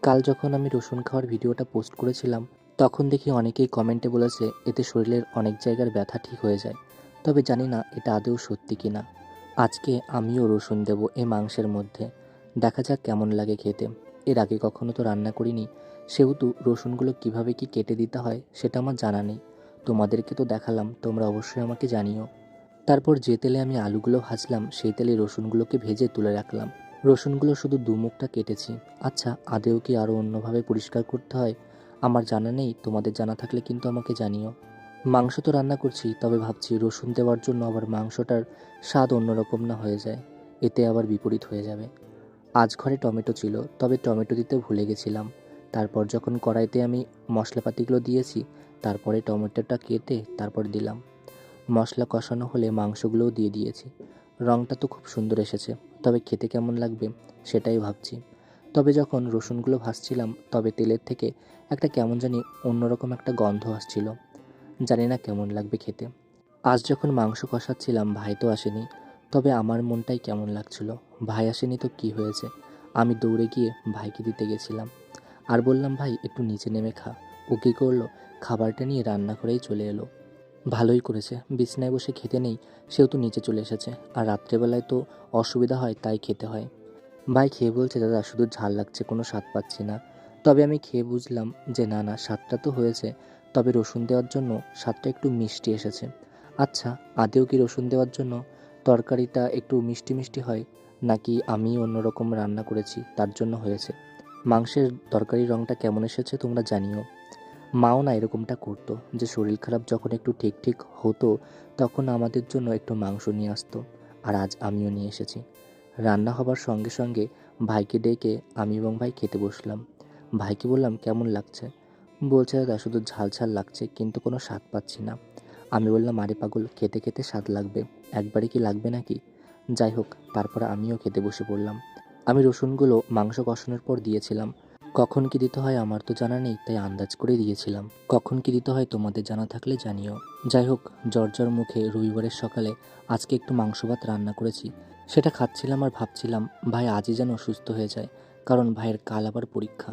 কাল যখন আমি রসুন খাওয়ার ভিডিওটা পোস্ট করেছিলাম, তখন দেখি অনেকেই কমেন্টে বলেছে এতে শরীরের অনেক জায়গার ব্যথা ঠিক হয়ে যায়। তবে জানি না এটা আদৌ সত্যি কি না। আজকে আমিও রসুন দেব এই মাংসের মধ্যে। দেখা যাক কেমন লাগে খেতে। এর আগে কখনো তো রান্না করিনি, সেহেতু রসুনগুলো কিভাবে কি কেটে দিতে হয় সেটা আমার জানা নেই। তোমাদেরকে তো দেখালাম, তোমরা অবশ্যই আমাকে জানিও। তারপর যে তেলে আমি আলুগুলো ভাজলাম সেই তেলে রসুনগুলোকে ভেজে তুলে রাখলাম। রসুনগুলো শুধু দুমুখটা কেটেছি। আচ্ছা, আদেও কি আরও অন্যভাবে পরিষ্কার করতে হয়? আমার জানা নেই, তোমাদের জানা থাকলে কিন্তু আমাকে জানিও। মাংস তো রান্না করছি, তবে ভাবছি রসুন দেওয়ার জন্য আবার মাংসটার স্বাদ অন্যরকম না হয়ে যায়, এতে আবার বিপরীত হয়ে যাবে। আজ ঘরে টমেটো ছিল, তবে টমেটো দিতে ভুলে গেছিলাম। তারপর যখন কড়াইতে আমি মশলাপাতিগুলো দিয়েছি, তারপরে টমেটোটা কেটে তারপর দিলাম। মশলা কষানো হলে মাংসগুলোও দিয়ে দিয়েছি। রঙটা তো খুব সুন্দর এসেছে, তবে খেতে কেমন লাগবে সেটাই ভাবছি। তবে যখন রসুনগুলো ভাজছিলাম, তবে তেলের থেকে একটা কেমন জানি অন্যরকম একটা গন্ধ আসছিল। জানি না কেমন লাগবে খেতে। আজ যখন মাংস কষাচ্ছিলাম, ভাই তো আসেনি, তবে আমার মনটাই কেমন লাগছিল। ভাই আসেনি তো কি হয়েছে, আমি দৌড়ে গিয়ে ভাইকে দিতে গেছিলাম আর বললাম, ভাই একটু নিচে নেমে খা। ও কী করলো, খাবারটা নিয়ে রান্নাঘরেই চলে এলো। ভালোই করেছে, বিছানায় বসে খেতে নেই, সেহেতু নিচে চলে এসেছে। আর রাত্রেবেলায় তো অসুবিধা হয়, তাই খেতে হয়। ভাই খেয়ে বলছে, দাদা শুধু ঝাল লাগছে, কোনো স্বাদ পাচ্ছি না। তবে আমি খেয়ে বুঝলাম যে না না, স্বাদটা তো হয়েছে, তবে রসুন দেওয়ার জন্য স্বাদটা একটু মিষ্টি এসেছে। আচ্ছা, আদেও কি রসুন দেওয়ার জন্য তরকারিটা একটু মিষ্টি মিষ্টি হয়, নাকি আমি অন্যরকম রান্না করেছি তার জন্য হয়েছে? মাংসের তরকারির রঙটা কেমন এসেছে তোমরা জানিও। মাও না এরকমটা করতো, যে শরীর খারাপ যখন একটু ঠিক ঠিক হতো, তখন আমাদের জন্য একটু মাংস নিয়ে আসতো। আর আজ আমিও নিয়ে এসেছি। রান্না হবার সঙ্গে সঙ্গে ভাইকে ডেকে আমি এবং ভাই খেতে বসলাম। ভাইকে বললাম, কেমন লাগছে? বলছে, দাদা শুধু ঝাল ঝাল লাগছে, কিন্তু কোনো স্বাদ পাচ্ছি না। আমি বললাম, আরে পাগল, খেতে খেতে স্বাদ লাগবে, একবারে কি লাগবে নাকি? যাই হোক, তারপর আমিও খেতে বসে পড়লাম। আমি রসুনগুলো মাংস কষানোর পর দিয়েছিলাম। কখন কি দিতে হয় আমার তো জানা নেই, তাই আন্দাজ করে দিয়েছিলাম। কখন কি দিতে হয় তোমাদের জানা থাকলে জানিও। যাই হোক, জ্বর মুখে রবিবারের সকালে আজকে একটু মাংস ভাত রান্না করেছি। সেটা খাচ্ছিলাম আর ভাবছিলাম, ভাই আজই যেন সুস্থ হয়ে যায়, কারণ ভাইয়ের কাল আবার পরীক্ষা।